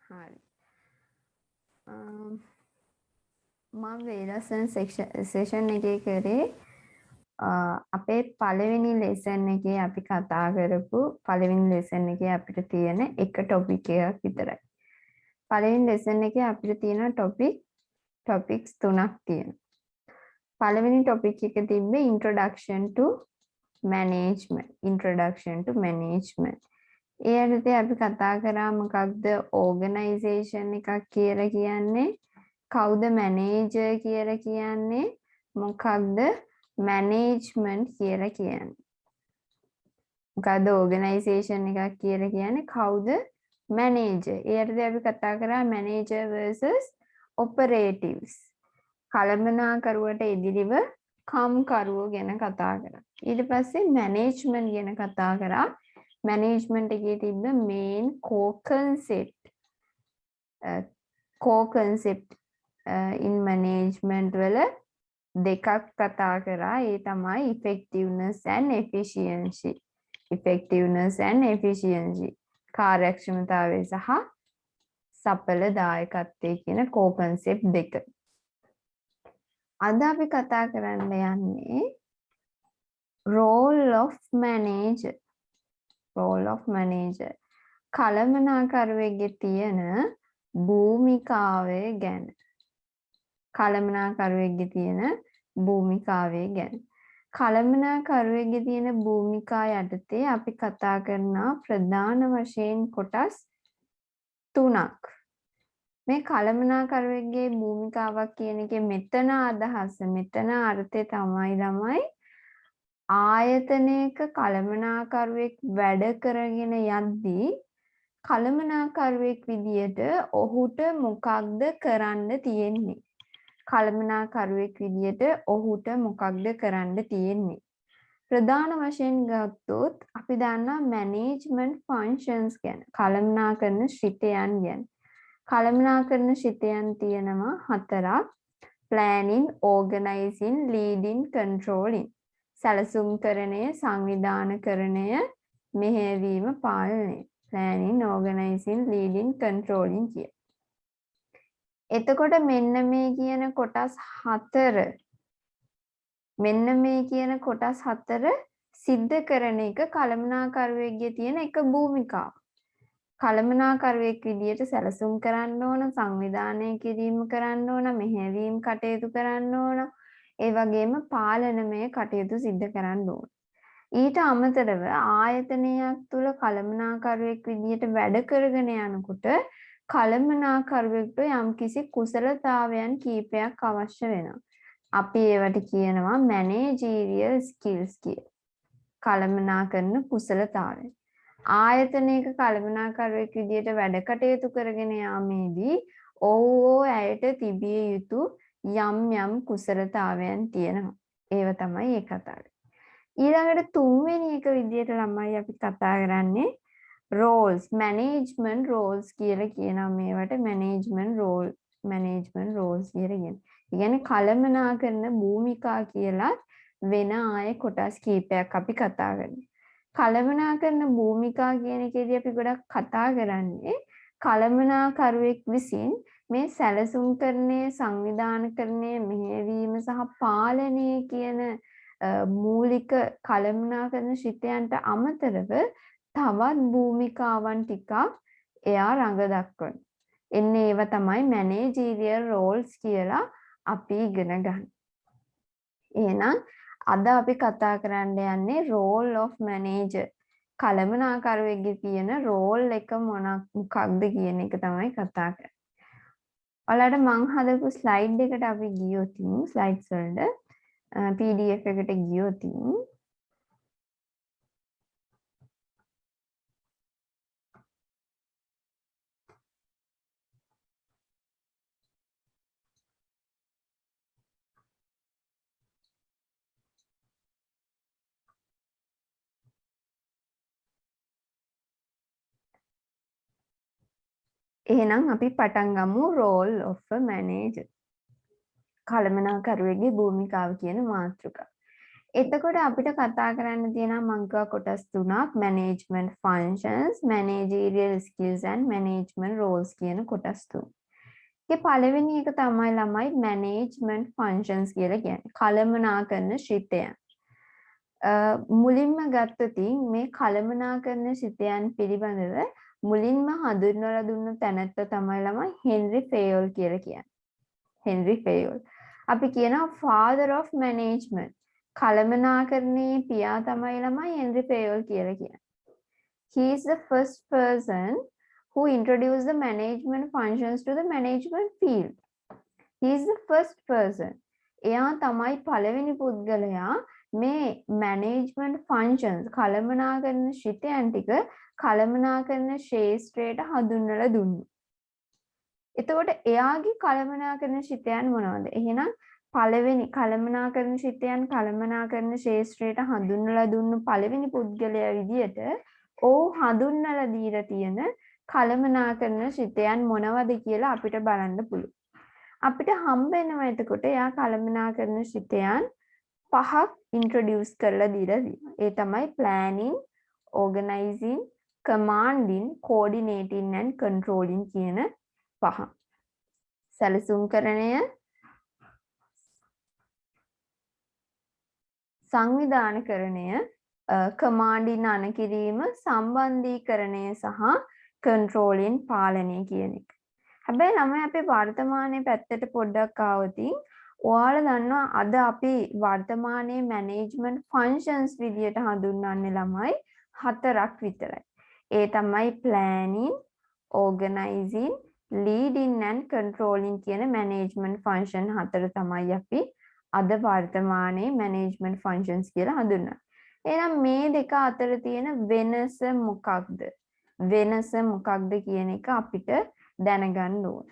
හරි. මම වේලසන් සෙෂන් එකේ කරේ අපේ පළවෙනි ලෙසන් එකේ අපි කතා කරපු පළවෙනි ලෙසන් එකේ අපිට තියෙන එක ටොපික් එකක් විතරයි. පළවෙනි ලෙසන් එකේ අපිට තියෙන ටොපික්ස් 3ක් තියෙනවා. පළවෙනි ටොපික් එක තිබ්බේ introduction to management. ඒ යටතේ අපි කතා කරා මොකක්ද ඕගනයිසේෂන් එකක් කියලා කියන්නේ, කවුද මැනේජර් කියලා කියන්නේ, මොකක්ද මැනේජ්මන්ට් කියලා කියන්නේ. මොකක්ද ඕගනයිසේෂන් එකක් කියලා කියන්නේ, කවුද මැනේජර්. ඒ යටතේ අපි කතා කරා මැනේජර් versus operatives. කළමනාකරුවට එදිරිව කම්කරුවෝ ගැන කතා කරා. ඊට පස්සේ මැනේජ්මන්ට් ගැන කතා කරා. මැනේජ්මන්ට් එකේ තිබ්බ මේන් core concept in management වල දෙකක් කතා කරා. ඒ තමයි effectiveness and efficiency කාර්යක්ෂමතාවය සහ සඵලදායකත්වය කියන core concept දෙක. අද අපි කතා කරන්න යන්නේ role of manager කළමනාකරුවෙක්ගේ තියෙන භූමිකාවය ගැන. කළමනාකරුවෙක්ගේ තියෙන භූමිකා යටතේ අපි කතා කරන ප්‍රධාන වශයෙන් කොටස් 3ක්. මේ කළමනාකරුවෙක්ගේ භූමිකාවක් කියන එකේ මෙතන අදහස, මෙතන අර්ථය තමයි ආයතනයක කළමනාකරුවෙක් වැඩ කරගෙන යද්දී කළමනාකරුවෙක් විදියට ඔහුට මොකක්ද කරන්න තියෙන්නේ? ප්‍රධාන වශයෙන් ගත්තොත් අපි දන්නා මැනේජ්මන්ට් ෆන්ක්ෂන්ස් ගැන, කළමනාකරන ශ්‍රිතයන් ගැන. කළමනාකරන ශ්‍රිතයන් තියෙනවා 4ක්. planning, organizing, leading, controlling. සැලසුම්කරණය, සංවිධානකරණය, මෙහෙයවීම, පාලනය. planning, organizing, leading, controlling කිය. එතකොට මෙන්න මේ කියන කොටස් 4 සිද්ධ කරන එක කළමනාකරුවෙක්ගේ තියෙන එක භූමිකාව. කළමනාකරුවෙක් විදියට සැලසුම් කරන්න ඕන, සංවිධානය කිරීම කරන්න ඕන, මෙහෙයවීම කටයුතු කරන්න ඕන, ඒ වගේම පාලනමය කටයුතු සිද්ධ කරන්න ඕන. ඊට අමතරව ආයතනයක් තුල කළමනාකරුවෙක් විදියට වැඩ කරගෙන යනකොට කළමනාකරුවෙකුට යම්කිසි කුසලතාවයන් කීපයක් අවශ්‍ය වෙනවා. අපි ඒවට කියනවා managerial skills කියලා. කළමනාකරන කුසලතාවය. ආයතනයක කළමනාකරුවෙක් විදියට වැඩ කටයුතු කරගෙන යාමේදී ඇයට තිබිය යුතු යම් කුසලතාවයන් තියෙනවා. ඒව තමයි ඒ කතාව. ඊළඟට තුන්වෙනි එක විදියට ළමයි අපි කතා කරන්නේ roles, management roles කියලා කියනවා මේවට. management roles කියලා කියනවා. ඒ කියන්නේ කළමනාකරන භූමිකා කියලා වෙන ආයේ කොටස් කීපයක් අපි කතා කරනවා. කළමනාකරන භූමිකා කියන එකේදී අපි ගොඩක් කතා කරන්නේ කළමනාකරුවෙක් විසින් මේ සැලසුම්කරණය, සංවිධානකරණය, මෙහෙයවීම සහ පාලනය කියන මූලික කළමනාකරන ශ්‍රිතයන්ට අමතරව තවත් භූමිකාවන් ටිකක් එයා රඟ දක්වන. එන්නේ ඒව තමයි managerial roles කියලා අපි ඉගෙන ගන්න. එහෙනම් අද අපි කතා කරන්න යන්නේ role of manager. කළමනාකරුවෙක්ගේ තියෙන role එක මොකක්ද කියන එක තමයි කතා කරන්නේ. ඔයාලට මං හදපු slide එකට අපි ගියොත් slides වලට PDF එකට ගියොත් එහෙනම් අපි පටන් ගමු role of a manager. කළමනාකරුවෙක්ගේ භූමිකාව කියන මාතෘකාව. එතකොට අපිට කතා කරන්න තියෙනවා මං කිව්වා කොටස් තුනක් management functions, managerial skills and management roles කියන කොටස් තුන. ඒ පළවෙනි එක තමයි ළමයි management functions කියලා කියන්නේ. කළමනාකරන ශිතයන්. මුලින්ම ගත්තොත් මේ කළමනාකරන ශිතයන් පිළිබඳව මුලින්ම හඳුන්වලා දුන්න තැනැත්ත තමයි ළමයි හෙන්රි ෆේයෝල් කියලා කියන්නේ. හෙන්රි ෆේයෝල්. අපි කියනවා father of management. කළමනාකරණයේ පියා තමයි ළමයි හෙන්රි ෆේයෝල් කියලා කියන්නේ. He is the first person who introduced the management functions to the management field. He is the first person. එයා තමයි පළවෙනි පුද්ගලයා මේ management functions කළමනාකරන ශිතයන් ටික කළමනාකරන ශාස්ත්‍රයට හඳුන්වලා දුන්නේ. එතකොට එයාගේ කළමනාකරන ශිතයන් මොනවද? එහෙනම් පළවෙනි කළමනාකරන ශිතයන් කළමනාකරන ශාස්ත්‍රයට හඳුන්වලා දුන්නු පළවෙනි පුද්ගලයා විදියට හඳුන්වලා දීලා තියෙන කළමනාකරන ශිතයන් මොනවද කියලා අපිට බලන්න පුළුවන්. අපිට හම්බ වෙනවා එතකොට එයා කළමනාකරන ශිතයන් 5ක් ඉන්ට්‍රොඩියුස් කරලා දීලා තියෙනවා. ඒ තමයි planning, organizing, commanding, coordinating and controlling කියන 5. සැලසුම්කරණය, සංවිධානකරණය, කමාන්ඩින් අණ කිරීම, සම්බන්ධීකරණය සහ කන්ට්‍රෝලින් පාලනය කියන එක. හැබැයි ළමයි අපි වර්තමානයේ පැත්තට පොඩ්ඩක් ආවොත් ඔයාලා දන්නවා අද අපි වර්තමානයේ මැනේජ්මන්ට් ෆන්ක්ෂන්ස් විදියට හඳුන්වන්නේ ළමයි 4ක් විතරයි. ඒ තමයි planning, organizing, leading and controlling කියන මැනේජ්මන්ට් ෆන්ක්ෂන් 4 තමයි අපි අද වර්තමානයේ මැනේජ්මන්ට් ෆන්ක්ෂන්ස් කියලා හඳුන්වන්නේ. එහෙනම් මේ දෙක අතර තියෙන වෙනස මොකක්ද? වෙනස මොකක්ද කියන එක අපිට දැනගන්න ඕන.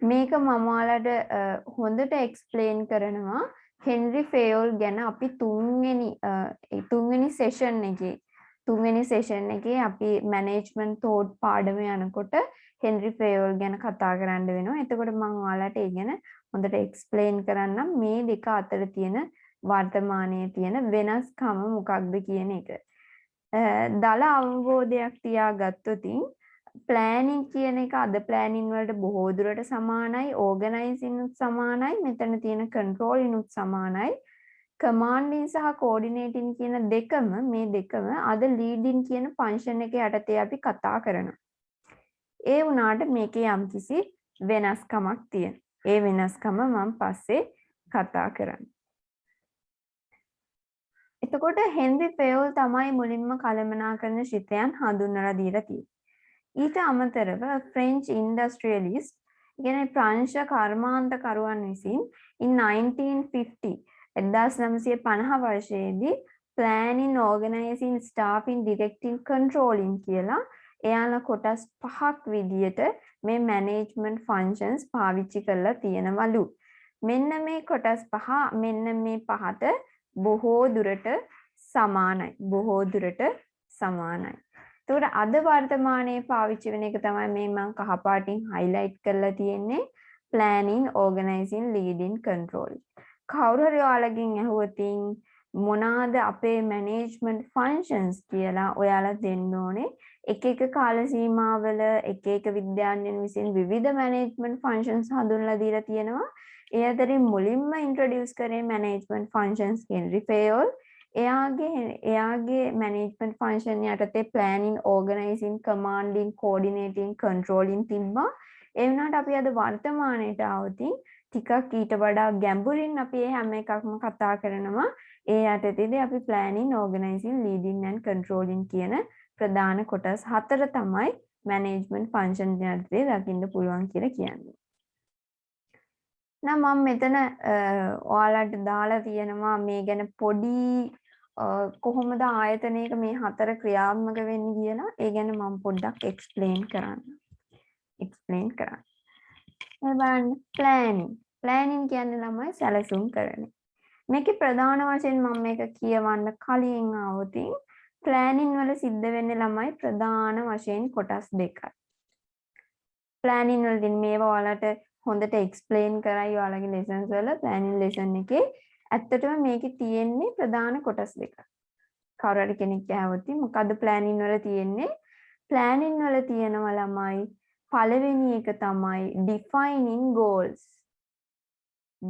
මේක මම ඔයාලට හොඳට එක්ස්ප්ලেইন කරනවා හෙන්රි ෆේයෝල් ගැන අපි තුන්වෙනි සෙෂන් එකේ අපි මැනේජ්මන්ට් තෝට් පාඩම යනකොට හෙන්රි ෆේයෝල් ගැන කතා කරන්න වෙනවා. එතකොට මම ඔයාලට ඒ ගැන හොඳට එක්ස්ප්ලেইন කරන්නම් මේ දෙක අතර තියෙන වර්තමානයේ තියෙන වෙනස්කම මොකක්ද කියන එක. දල අවබෝධයක් තියාගත්තොත් planning කියන එක අද planning වලට බොහෝ දුරට සමානයි, organizing උත් සමානයි, මෙතන තියෙන controlling උත් සමානයි, commanding සහ coordinating කියන මේ දෙකම අද leading කියන function එක යටතේ අපි කතා කරනවා. ඒ වුණාට මේකේ යම්කිසි වෙනස්කමක් තියෙනවා. ඒ වෙනස්කම මම පස්සේ කතා කරන්න. එතකොට හෙන්රි ෆේයෝල් තමයි මුලින්ම කළමනාකරන ශිතයන් හඳුන්වලා දීලා තියෙන්නේ. ඊට අමතරව ෆ්‍රෙන්ච් ඉන්ඩස්ට්‍රියලිස්ට් කියන්නේ ප්‍රංශ කර්මාන්තකරුවන් විසින් in 1950 වර්ෂයේදී planning, organizing, staffing, directing, controlling කියලා එයාලා කොටස් 5ක් විදියට මේ management functions පාවිච්චි කරලා තියෙනවලු. මෙන්න මේ කොටස් 5 මෙන්න මේ පහට බොහෝ දුරට සමානයි. එතකොට අද වර්තමානයේ පාවිච්චි වෙන එක තමයි මේ මම කහපාටින් highlight කරලා තියෙන්නේ planning, organizing, leading, controlling. කවුරු හරි ඔයාලගෙන් අහුවොත් මොනවාද අපේ management functions කියලා ඔයාලා දෙන්න ඕනේ. එක එක කාල සීමාවල එක එක විද්‍යාඥයන් විසින් විවිධ management functions හඳුන්වලා දීලා තියෙනවා. ඒ අතරින් මුලින්ම introduce කරේ management functions හෙන්රි ෆේයෝල්. එයාගේ management function යටතේ planning, organizing, commanding, coordinating, controlling තිබ්බා. ඒ වුණාට අපි අද වර්තමානයට આવොත් ටිකක් ඊට වඩා ගැඹුරින් අපි මේ හැම එකක්ම කතා කරනවා. ඒ යටතේදී අපි planning, organizing, leading and controlling කියන ප්‍රධාන කොටස් 4 තමයි management function යටතේ දකින්න පුළුවන් කියලා කියන්නේ. නම් මම මෙතන ඔයාලට දාලා තියෙනවා මේ ගැන පොඩි කොහොමද ආයතනයක මේ 4 ක්‍රියාත්මක වෙන්නේ කියලා. ඒ ගැන මම පොඩ්ඩක් එක්ස්ප්ලেইন කරන්න. බලන්න planning කියන්නේ ළමයි සැලසුම් කරන. මේකේ ප්‍රධාන වශයෙන් මම මේක කියවන්න කලින් ආවොත් planning වල සිද්ධ වෙන්නේ ළමයි ප්‍රධාන වශයෙන් කොටස් දෙකයි. planning වලදී මේවා ඔයාලට හොඳට එක්ස්ප්ලেইন කරයි ඔයාලගේ lessons වල planning lesson එකේ ඇත්තටම මේකේ තියෙන්නේ ප්‍රධාන කොටස් දෙකක්. කවුරු හරි කෙනෙක් ඇහුවොත් මොකද්ද ප්ලෑනින් වල තියෙන්නේ? ප්ලෑනින් වල තියෙනවා ළමයි පළවෙනි එක තමයි defining goals.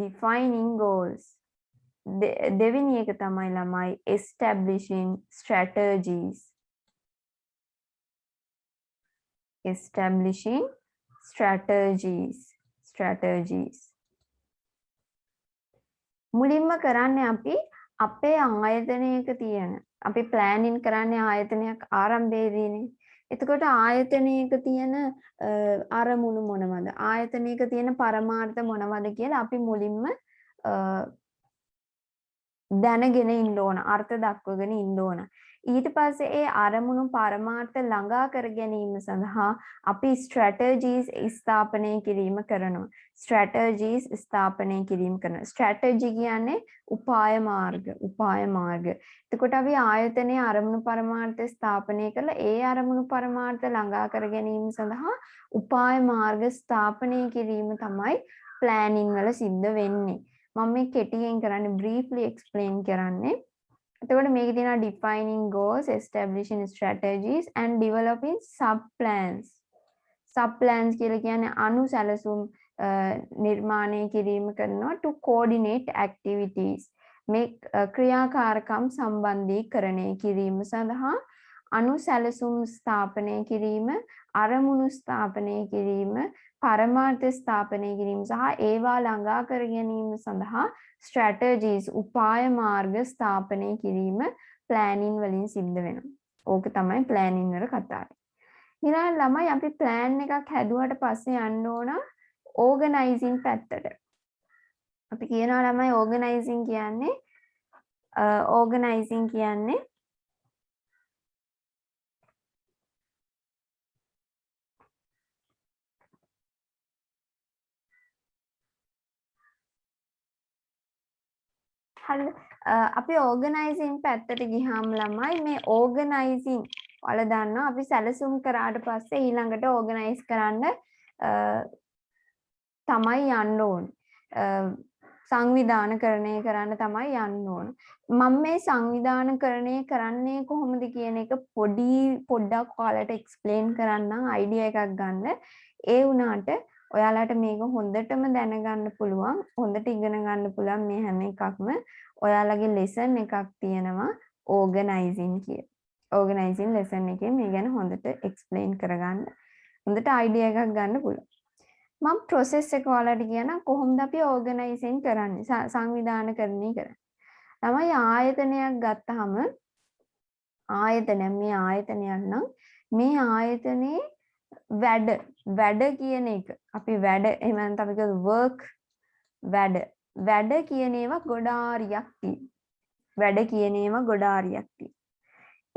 defining goals. දෙවෙනි එක තමයි ළමයි establishing strategies. establishing strategies. මුලින්ම කරන්නේ අපි අපේ ආයතනයක තියෙන අපි ප්ලෑනින් කරන්නේ ආයතනයක් ආරම්භයේදීනේ. එතකොට ආයතනයක තියෙන අරමුණු මොනවද? ආයතනයක තියෙන පරමාර්ථ මොනවද කියලා අපි මුලින්ම දැනගෙන ඉන්න ඕන, අර්ථ දක්වගෙන ඉන්න ඕන. ඊට පස්සේ ඒ අරමුණු පරමාර්ථ ළඟා කර ගැනීම සඳහා අපි ස්ට්‍රැටජීස් ස්ථාපනය කිරීම කරනවා. ස්ට්‍රැටජීස් ස්ථාපනය කිරීම කරනවා. ස්ට්‍රැටජි කියන්නේ උපාය මාර්ග. එතකොට අපි ආයතනයේ අරමුණු පරමාර්ථ ස්ථාපනය කරලා ඒ අරමුණු පරමාර්ථ ළඟා කර ගැනීම සඳහා උපාය මාර්ග ස්ථාපනය කිරීම තමයි ප්ලෑනින් වල සිද්ධ වෙන්නේ. මම මේ කෙටියෙන් කරන්නේ briefly explain කරන්නේ. එතකොට මේකේ තියෙනවා defining goals, establishing strategies and developing sub plans. sub plans කියලා කියන්නේ අනුසැලසුම් නිර්මාණය කිරීම කරනවා to coordinate activities. මේ ක්‍රියාකාරකම් සම්බන්ධීකරණය කිරීම සඳහා අනුසැලසුම් ස්ථාපනය කිරීම, අරමුණු ස්ථාපනය කිරීම, පරමාර්ථ ස්ථාපනය කිරීම සහ ඒවා ළඟා කර ගැනීම සඳහා ස්ට්‍රැටජීස් උපාය මාර්ග ස්ථාපනය කිරීම ප්ලෑනින් වලින් සිද්ධ වෙනවා. ඕක තමයි ප්ලෑනින් වල කතාව. ඊළඟ ළමයි අපි ප්ලෑන් එකක් හැදුවට පස්සේ යන්න ඕන ඕගනයිසින් පැත්තට. අපි කියනවා ළමයි ඕගනයිසින් කියන්නේ හරිද? අපි ඕගනයිසින් පැත්තට ගියාම ළමයි මේ ඕගනයිසින් වල දන්නවා අපි සැලසුම් කරාට පස්සේ ඊළඟට ඕගනයිස් කරන්න තමයි යන්න ඕන. සංවිධානකරණය කරන්න තමයි යන්න ඕන. මම මේ සංවිධානකරණය කරන්නේ කොහොමද කියන එක පොඩ්ඩක් ඔයාලට එක්ස්ප්ලেইন කරන්නම් අයිඩියා එකක් ගන්න. ඒ වුණාට ඔයාලට මේක හොඳටම දැනගන්න පුළුවන්, හොඳට ඉගෙන ගන්න පුළුවන් මේ හැම එකක්ම ඔයාලගේ ලෙසන් එකක් තියෙනවා ඕගනයිසින් කියලා. ඕගනයිසින් ලෙසන් එකේ මේ ගැන හොඳට එක්ස්ප්ලেইন කරගන්න. හොඳට අයිඩියා එකක් ගන්න පුළුවන්. මම process එක ඔයාලට කියනවා කොහොමද අපි ඕගනයිසින් කරන්නේ, සංවිධානකරණය කරන්නේ. තමයි ආයතනයක් ගත්තාම මේ ආයතනයක් නම් මේ ආයතනයේ වැඩ කියන එක අපි වැඩ එහෙම නැත්නම් අපි කියමු work වැඩ කියන ඒවා ගොඩාරියක් තියෙනවා.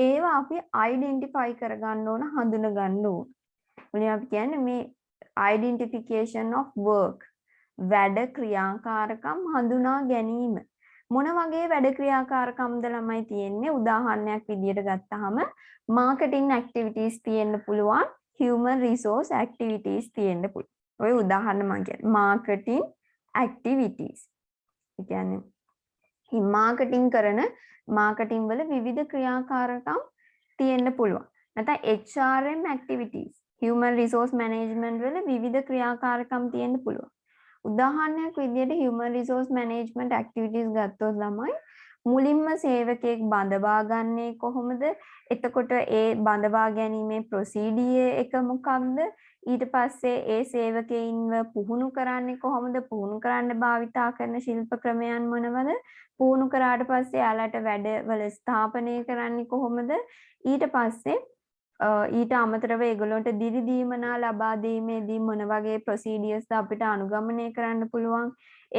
ඒවා අපි identify කරගන්න ඕන, හඳුන ගන්න ඕන. මුලින් අපි කියන්නේ මේ identification of work වැඩ ක්‍රියාකාරකම් හඳුනා ගැනීම. මොන වගේ වැඩ ක්‍රියාකාරකම්ද ළමයි තියෙන්නේ? උදාහරණයක් විදියට ගත්තාම marketing activities තියෙන්න පුළුවන්, human resource activities තියෙන්න පුළුවන්. ඔය උදාහරණ මම කියන්නේ marketing activities. ඒ කියන්නේ මාකටිං වල විවිධ ක්‍රියාකාරකම් තියෙන්න පුළුවන්. නැත්නම් HRM activities, human resource management වල විවිධ ක්‍රියාකාරකම් තියෙන්න පුළුවන්. උදාහරණයක් විදියට human resource management activities ගත්තොත් ළමයි මුලින්ම සේවකයෙක් බඳවා ගන්නේ කොහොමද? එතකොට ඒ බඳවා ගැනීමේ ප්‍රොසීඩියර් එක මොකක්ද? ඊට පස්සේ ඒ සේවකයින්ව පුහුණු කරන්නේ කොහොමද? පුහුණු කරන්න භාවිතා කරන ශිල්ප ක්‍රමයන් මොනවද? පුහුණු කරාට පස්සේ යාලට වැඩවල ස්ථාපනය කරන්නේ කොහොමද? ඊට පස්සේ ඊට අමතරව ඒගොල්ලන්ට දිරි දීමනා ලබා දීමේදී මොන වගේ ප්‍රොසීඩියර්ස්ද අපිට අනුගමනය කරන්න පුළුවන්?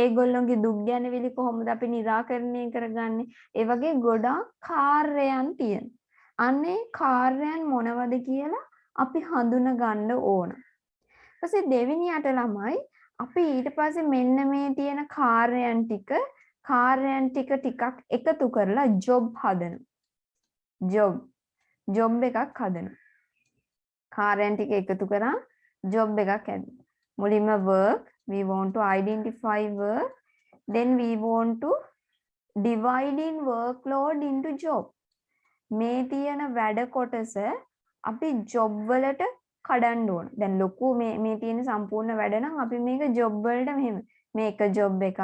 ඒගොල්ලන්ගේ දුක් ගැනවිලි කොහොමද අපි निराකරණය කරගන්නේ? ඒ වගේ ගොඩාක් කාර්යයන් තියෙනවා. අනේ කාර්යයන් මොනවද කියලා අපි හඳුන ගන්න ඕන. ඊපස්සේ දෙවෙනියට ළමයි අපි ඊට පස්සේ මෙන්න මේ තියෙන කාර්යයන් ටික ටිකක් එකතු කරලා ජොබ් හදනවා. ජොබ් එකක් හදනවා. කාර්යයන් ටික එකතු කරා ජොබ් එකක් හදනවා. මුලින්ම work, we want to identify work, then we want to dividing workload into job. මේ තියෙන වැඩ කොටස අපි job වලට කඩන්න ඕන. දැන් ලොකු මේ තියෙන සම්පූර්ණ වැඩ නම් අපි මේක job වලට මෙහෙම මේ එක job එකක්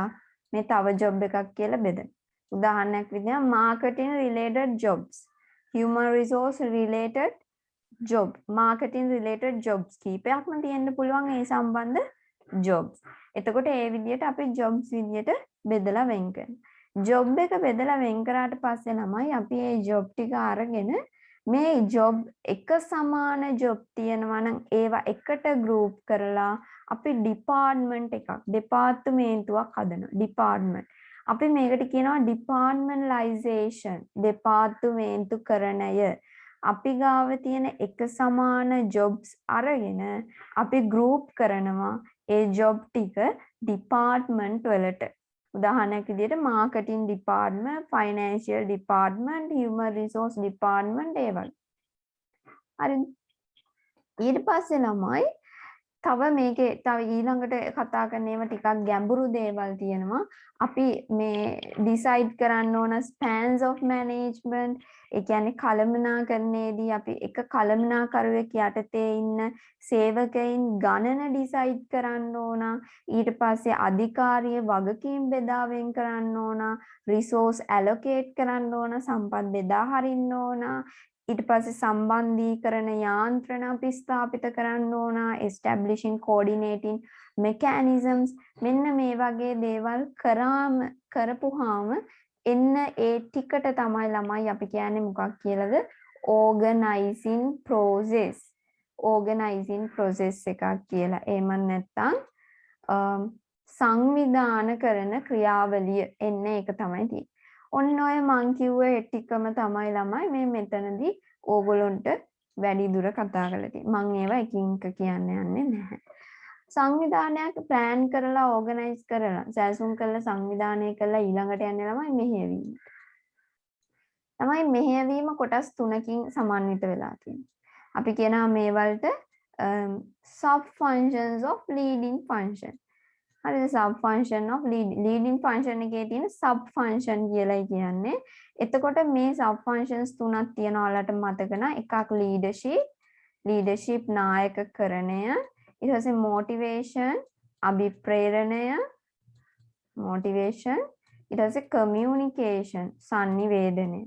මේ තව job එකක් කියලා බෙදන්න. උදාහරණයක් විදිහට marketing related jobs, human resource related job, marketing related jobs කීපයක්ම තියෙන්න පුළුවන් ඒ සම්බන්ධ jobs. එතකොට ඒ විදිහට අපි jobs විදිහට බෙදලා වෙන් කරනවා. job එක බෙදලා වෙන් කරාට පස්සේ ළමයි අපි මේ job ටික අරගෙන මේ job එක සමාන job තියෙනවා නම් ඒවා එකට group කරලා අපි department එකක් දෙපාර්තමේන්තුවක් හදනවා. department අපි මේකට කියනවා departmentalization, දෙපාර්තමේන්තුකරණය. අපි ගාව තියෙන එක සමාන jobs අරගෙන අපි group කරනවා ඒ job ටික department වලට. උදාහරණයක් විදිහට marketing department, financial department, human resource department ඒ වගේ. හරිද? ඊට පස්සේ ළමයි තව මේකේ තව ඊළඟට කතා කරන ඒවා ටිකක් ගැඹුරු දේවල් තියෙනවා. අපි මේ decide කරන්න ඕන spans of management. ඒ කියන්නේ කළමනාකරණයේදී අපි එක කළමනාකරුවෙක් යටතේ ඉන්න සේවකයින් ගණන decide කරන්න ඕන. ඊට පස්සේ අධිකාරිය වගකීම් බෙදා වෙන් කරන්න ඕන. resource allocate කරන්න ඕන. සම්පත් බෙදා හරින්න ඕන. ඊට පස්සේ සම්බන්ධීකරණ යාන්ත්‍රණ අපි ස්ථාපිත කරන්න ඕන. establishing coordinating mechanisms. මෙන්න මේ වගේ දේවල් කරපුවාම එන්න ඒ ටිකට තමයි ළමයි අපි කියන්නේ මොකක් කියලාද? organizing process. organizing process එකක් කියලා. එහෙම නැත්නම් සංවිධාන කරන ක්‍රියාවලිය එන්න ඒක තමයි තියෙන්නේ. ඔන්න ඔය මං කිව්ව ඒ ටිකම තමයි ළමයි මේ මෙතනදී ඕගොල්ලන්ට වැඩි දුර කතා කරලා තියෙන්නේ. මං ඒවා එකින් එක කියන්න යන්නේ නැහැ. සංවිධානයක් ප්ලෑන් කරලා ඕගනයිස් කරලා සැලසුම් කරලා සංවිධානය කරලා ඊළඟට යන්නේ ළමයි මෙහෙයවීම. ළමයි මෙහෙයවීම කොටස් 3කින් සමන්විත වෙලා තියෙනවා. අපි කියනවා මේ වලට sub functions of leading function. හරිද? sub function of leading function එකේ තියෙන sub function කියලායි කියන්නේ. එතකොට මේ sub functions තුනක් තියෙනවා ඔයාලට මතක නා. එකක් leadership නායකකරණය, ඊට පස්සේ motivation අභිප්‍රේරණය, motivation ඊට පස්සේ communication සංනිවේදනය.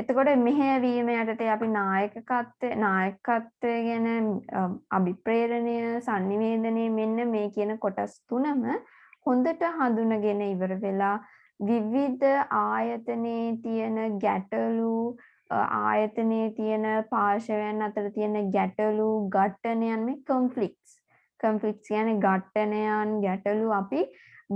එතකොට මෙහෙයවීම යටතේ අපි නායකත්වය ගැන අභිප්‍රේරණය සංනිවේදනය මෙන්න මේ කියන කොටස් තුනම හොඳට හඳුනගෙන ඉවර වෙලා විවිධ ආයතනයේ තියෙන ගැටලු ආයතනයේ තියෙන පාර්ශවයන් අතර තියෙන ගැටලු ඝට්ටනයන් මේ conflicts කියන්නේ ඝට්ටනයන් ගැටලු අපි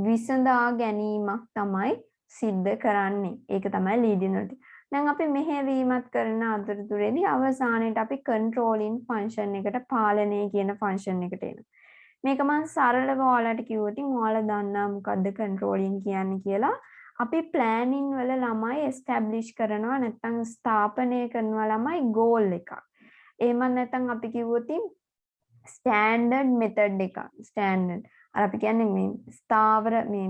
විසඳා ගැනීමක් තමයි සිද්ධ කරන්නේ. ඒක තමයි leading වලට. දැන් අපි මෙහෙයවීමත් කරන අතරතුරේදී අවසානයේට අපි controlling function එකට පාලනය කියන function එකට එනවා. මේක මම සරලව ඔයාලට කිව්වොත් ඔයාලා දන්නා මොකද්ද controlling කියන්නේ කියලා. අපි planning වල ළමයි establish කරනවා නැත්නම් ස්ථාපනය කරනවා ළමයි goal එකක්. එහෙම නැත්නම් අපි කිව්වොත් standard method එකක්. standard. අර අපි කියන්නේ මේ ස්ථාවර මේ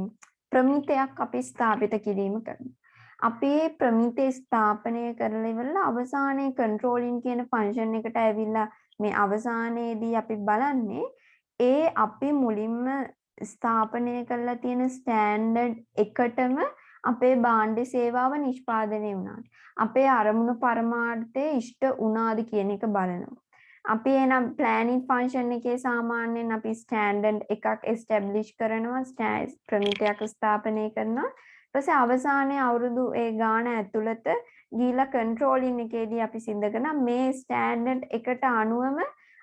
ප්‍රමිතයක් අපි ස්ථාපිත කිරීම කරනවා. අපේ ප්‍රමිතේ ස්ථාපනය කරලා ඉවරලා අවසානයේ controlling කියන function එකට ඇවිල්ලා මේ අවසානයේදී අපි බලන්නේ ඒ අපි මුලින්ම ස්ථාපනය කරලා තියෙන ස්ටෑන්ඩඩ් එකටම අපේ භාණ්ඩ සේවාව නිෂ්පාදනය වුණාද අපේ අරමුණු පරමාර්ථය ඉෂ්ට වුණාද කියන එක බලනවා. අපි එනම් planning function එකේ සාමාන්‍යයෙන් අපි ස්ටෑන්ඩඩ් එකක් establish කරනවා ප්‍රමිතයක් ස්ථාපනය කරනවා. ඊපස්සේ අවසානයේ අවුරුදු ඒ ගාන ඇතුළත ගිහිලා controlling එකේදී අපි සිද්ධ කරන මේ ස්ටෑන්ඩඩ් එකට අනුවම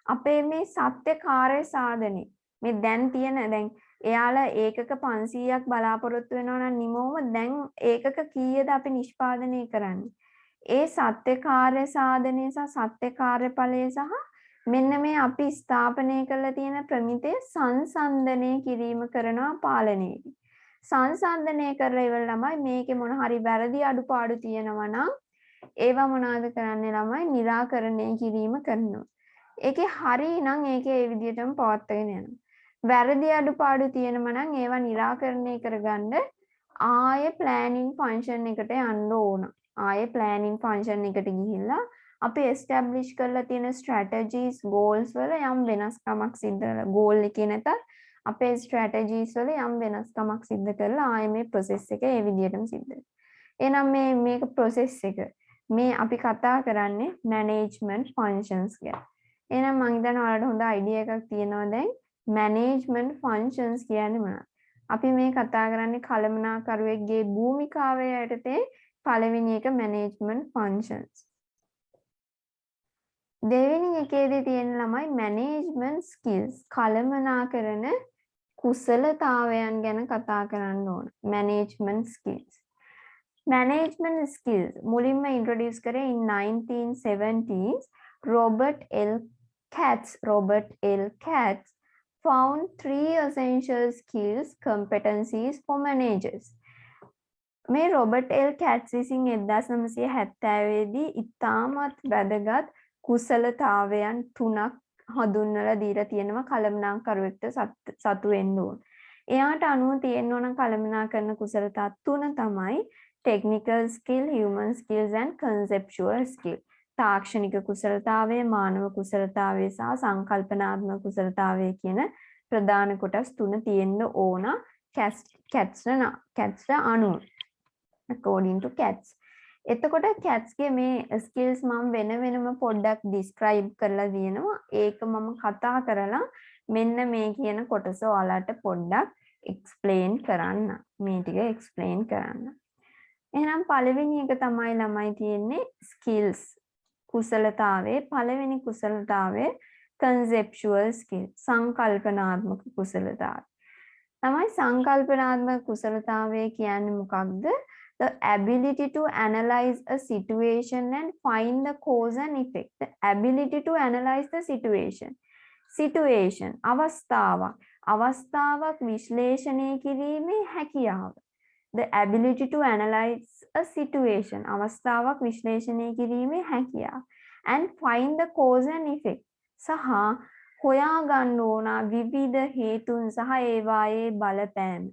අපේ මේ සත්‍ය කාර්ය සාධනෙ මේ දැන් තියෙන දැන් එයාලා ඒකක 500ක් බලාපොරොත්තු වෙනවා නම් නිමවම දැන් ඒකක කීයද අපි නිෂ්පාදනය කරන්නේ ඒ සත්‍ය කාර්ය සාධනය සහ සත්‍ය කාර්යඵලය සහ මෙන්න මේ අපි ස්ථාපනය කරලා තියෙන ප්‍රමිතය සංසන්දනය කිරීම කරනවා පාලනයේදී සංසන්දනය කරලා ඉවර ළමයි මේකේ මොන හරි වැරදි අඩුපාඩු තියෙනවා නම් ඒවා මොනවද කරන්නේ ළමයි निराකරණය කිරීම කරනවා. ඒකේ හරි නම් ඒකේ ඒ විදිහටම පවත්වාගෙන යනවා. වැරදි අඩුපාඩු තියෙනවා නම් ඒවා निराකරණය කරගන්න ආයේ planning function එකට යන්න ඕන. ආයේ planning function එකට ගිහිල්ලා අපි establish කරලා තියෙන strategies goals වල යම් වෙනස්කමක් සිද්ධ කරලා goal එකේ නැතත් අපේ strategies වල යම් වෙනස්කමක් සිද්ධ කරලා ආයේ මේ process එක ඒ විදිහටම සිද්ධ වෙනවා. එහෙනම් මේක process එක. මේ අපි කතා කරන්නේ management functions ගැන. එහෙනම් මම හිතනවා ඔයාලට හොඳ idea එකක් තියෙනවා දැන් management functions කියන්නේ මොනවද? අපි මේ කතා කරන්නේ කළමනාකරුවෙක්ගේ භූමිකාව යටතේ පළවෙනි එක management functions. දෙවෙනි එකේදී තියෙන ළමයි management skills. කළමනාකරන කුසලතාවයන් ගැන කතා කරන්න ඕන. management skills. Management skills මුලින්ම introduce කරේ in 1970s Robert L. Katz found 3 essential skills competencies for managers. මේ රොබර්ට් එල් කැට්ස් විසින් 1970 දී ඉතාමත් වැදගත් කුසලතාවයන් 3ක් හඳුන්වලා දීලා තියෙනවා කළමනාකරුවෙක්ට සතු වෙන්න ඕන. එයාට අනුව තියෙන්න ඕන කළමනාකරන කුසලතා 3 තමයි technical skill, human skills and conceptual skill. තාක්ෂණික කුසලතාවය, මානව කුසලතාවය සහ සංකල්පනාත්මක කුසලතාවය කියන ප්‍රධාන කොටස් 3 තියෙන්න ඕන කැට්ස් අනුව. according to Katz. එතකොට Katzගේ මේ skills මම වෙනම පොඩ්ඩක් describe කරලා දිනනවා. ඒක මම කතා කරලා මෙන්න මේ කියන කොටස ඔයාලට පොඩ්ඩක් explain කරන්න. මේ ටික explain කරන්න. එහෙනම් පළවෙනි එක තමයි ළමයි තියෙන්නේ skills. කුසලතාවයේ පළවෙනි කුසලතාවය conceptual skill. සංකල්පනාත්මක කුසලතාවය. තමයි සංකල්පනාත්මක කුසලතාවය කියන්නේ මොකක්ද? The ability to analyze a situation and find the cause and effect. The ability to analyze the situation. Situation අවස්ථාවක් විශ්ලේෂණය කිරීමේ හැකියාව. The ability to analyze a situation. අවස්ථාවක් විශ්ලේෂණය කිරීමේ හැකියාව. And find the cause and effect. සහ හොයා ගන්න ඕන විවිධ හේතුන් සහ ඒවායේ බලපෑම.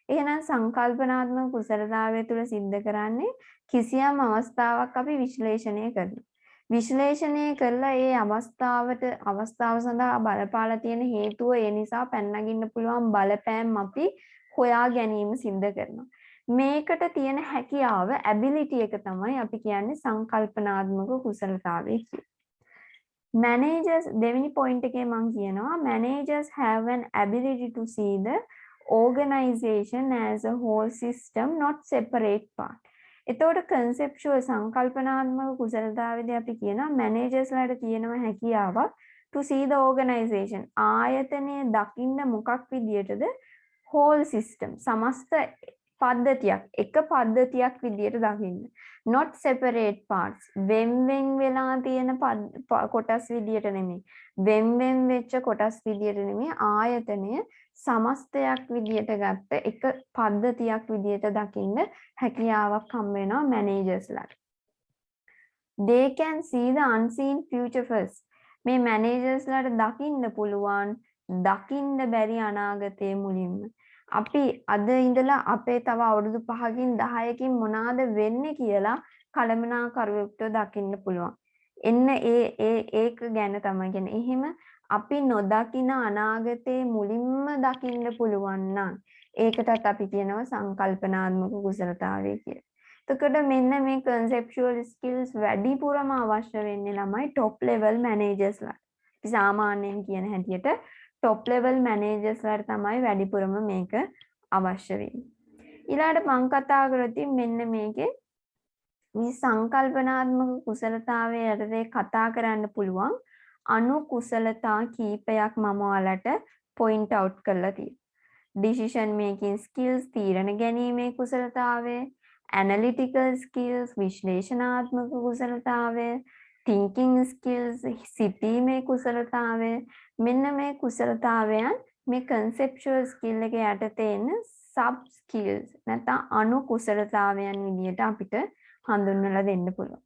එහෙනම් සංකල්පනාත්මක කුසලතාවය තුළ සිද්ධ කරන්නේ කිසියම් අවස්ථාවක් අපි විශ්ලේෂණය කරනවා. විශ්ලේෂණය කළා ඒ අවස්ථාව සඳහා බලපාලා තියෙන හේතුව ඒ නිසා පැනනගින්න පුළුවන් බලපෑම් අපි හොයා ගැනීම සිද්ධ කරනවා. මේකට තියෙන හැකියාව ability එක තමයි අපි කියන්නේ සංකල්පනාත්මක කුසලතාවය කියලා. Managers දෙවෙනි point එකේ මම කියනවා managers have an ability to see the organization as a whole system, not separate part. එතකොට conceptual සංකල්පනාත්මක කුසලතාවයේදී අපි කියනවා managers ලාට තියෙනවා හැකියාවක් to see the organization. ආයතනය දකින්න මොකක් විදියටද? whole system. සමස්ත පද්ධතියක් එක පද්ධතියක් විදියට දකින්න. not separate parts. වෙන් වෙලා තියෙන කොටස් විදියට නෙමෙයි. වෙන් වෙච්ච කොටස් විදියට නෙමෙයි ආයතනය සමස්තයක් විදියට ගත්ත එක පද්ධතියක් විදියට දකින්න හැකියාවක් හම් වෙනවා මැනේජර්ස්ලාට. They can see the unseen future first. මේ මැනේජර්ස්ලාට දකින්න පුළුවන් දකින්න බැරි අනාගතයේ මුලින්ම. අපි අද ඉඳලා අපේ තව අවුරුදු 5කින් 10කින් මොනවාද වෙන්නේ කියලා කළමනාකරුවෙකුට දකින්න පුළුවන්. එන්න ඒක ගැන තමයි කියන්නේ. එහෙම අපි නොදකින අනාගතේ මුලින්ම දකින්න පුළුවන් නම් ඒකටත් අපි කියනවා සංකල්පනාත්මක කුසලතාවය කියලා. එතකොට මෙන්න මේ conceptual skills වැඩිපුරම අවශ්‍ය වෙන්නේ ළමයි top level managers ලාට. අපි සාමාන්‍යයෙන් කියන හැටියට top level managers ලාට තමයි වැඩිපුරම මේක අවශ්‍ය වෙන්නේ. ඊළඟට මම කතා කරද්දී මෙන්න මේකේ මේ සංකල්පනාත්මක කුසලතාවයේ යටතේ කතා කරන්න පුළුවන් අනුකුසලතා කීපයක් මම ඔයාලට point out කරලා තියෙනවා. Decision making skills තීරණ ගැනීමේ කුසලතාවය, analytical skills විශ්ලේෂණාත්මක කුසලතාවය, thinking skills සිතීමේ කුසලතාවය. මෙන්න මේ කුසලතාවයන් මේ conceptual skill එක යටතේ එන sub skills නැත්නම් අනුකුසලතාවයන් විදියට අපිට හඳුන්වලා දෙන්න පුළුවන්.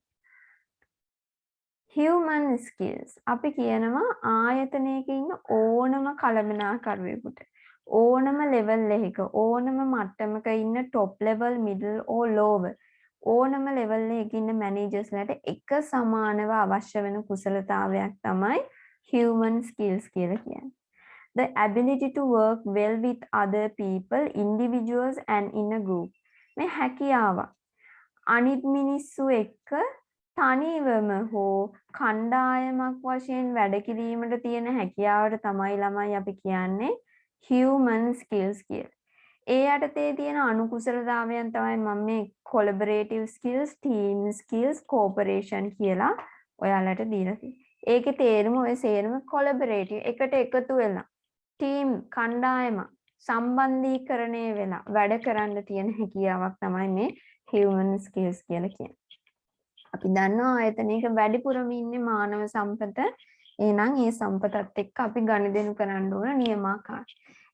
human skills අපි කියනවා ආයතනයක ඉන්න ඕනම කළමනාකරුවෙකුට ඕනම level එකක ඕනම මට්ටමක ඉන්න top level middle or lower ඕනම level එකක ඉන්න managers ලට එක සමානව අවශ්‍ය වෙන කුසලතාවයක් තමයි human skills කියලා කියන්නේ. The ability to work well with other people, individuals and in a group. මේ හැකියාව අනිත් මිනිස්සු එක්ක තනිවම හෝ කණ්ඩායමක් වශයෙන් වැඩ කිරීමට තියෙන හැකියාවට තමයි ළමයි අපි කියන්නේ human skills කියලා. ඒ යටතේ තියෙන අනුකුසලතාවයන් තමයි මම මේ collaborative skills, team skills, cooperation කියලා ඔයාලට දීලා තියෙන්නේ. ඒකේ තේරුම ඔය සේරම collaborative එකට එකතු වෙලා team කණ්ඩායම සම්බන්ධීකරණය වෙලා වැඩ කරන්න තියෙන හැකියාවක් තමයි මේ human skills කියලා කියන්නේ. අපි දන්නවා ආයතනයක වැඩිපුරම ඉන්නේ මානව සම්පත. එහෙනම් මේ සම්පතත් එක්ක අපි ගනුදෙනු කරන්න ඕන නියමාකාර.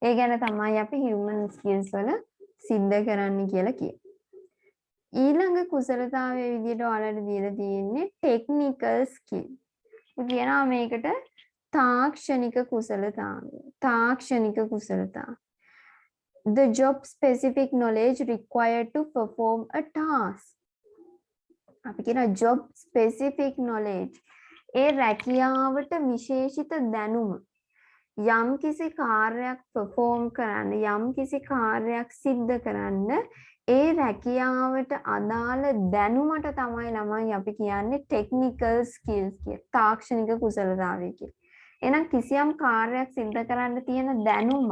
ඒ ගැන තමයි අපි human skills වල සිද්ධ කරන්න කියලා කියන්නේ. ඊළඟ කුසලතාවයේ විදිහට ඔයාලට දීලා තියෙන්නේ technical skill. කියනවා මේකට තාක්ෂණික කුසලතාවය. තාක්ෂණික කුසලතාව. The job specific knowledge required to perform a task. අපි කියන job specific knowledge. ඒ රැකියාවට විශේෂිත දැනුම. යම් කිසි කාර්යයක් perform කරන්න, යම් කිසි කාර්යයක් සිද්ධ කරන්න ඒ රැකියාවට අදාළ දැනුමට තමයි ළමයි අපි කියන්නේ technical skills කියලා. තාක්ෂණික කුසලතාවය කියලා. එහෙනම් කිසියම් කාර්යයක් සිද්ධ කරන්න තියෙන දැනුම,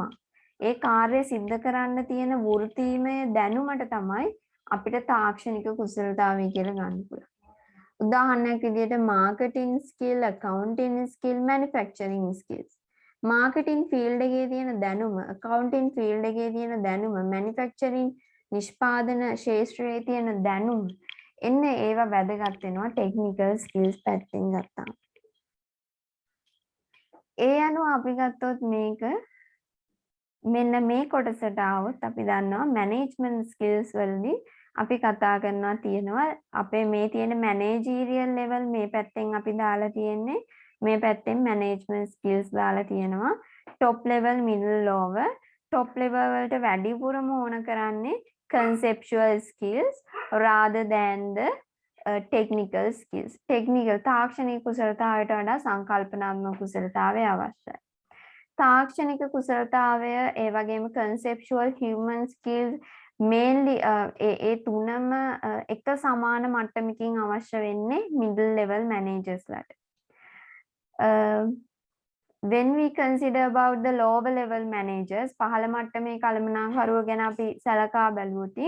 ඒ කාර්යය සිද්ධ කරන්න තියෙන වෘත්තීමය දැනුමට තමයි අපිට තාක්ෂණික කුසලතාවය කියලා ගන්න පුළුවන්. උදාහරණයක් විදිහට marketing skill, accounting skill, manufacturing skills. marketing field එකේ තියෙන දැනුම, accounting field එකේ තියෙන දැනුම, manufacturing නිෂ්පාදන ශාස්ත්‍රයේ තියෙන දැනුම එන්න ඒවා වැදගත් වෙනවා technical skills පැත්තෙන් ගත්තාම. ඒ අනුව අපි ගත්තොත් මේක මෙන්න මේ කොටසට આવොත් අපි දන්නවා management skills වලදී අපි කතා කරනවා තියෙනවා අපේ මේ තියෙන managerial level මේ පැත්තෙන් අපි දාලා තියෙන්නේ මේ පැත්තෙන් management skills දාලා තියෙනවා top level middle lower top level වලට වැඩිපුරම ඕන කරන්නේ conceptual skills rather than the technical skills. technical තාක්ෂණික කුසලතාවයට වඩා සංකල්පනාත්මක කුසලතාවය අවශ්‍යයි. තාක්ෂණික කුසලතාවය ඒ වගේම conceptual human skills mainly ඒ තුනම එක සමාන මට්ටමකින් අවශ්‍ය වෙන්නේ middle level managers ලට. When we consider about the lower level managers පහළ මට්ටමේ කළමනාකරුවෝ ගැන අපි සලකා බැලුවොත්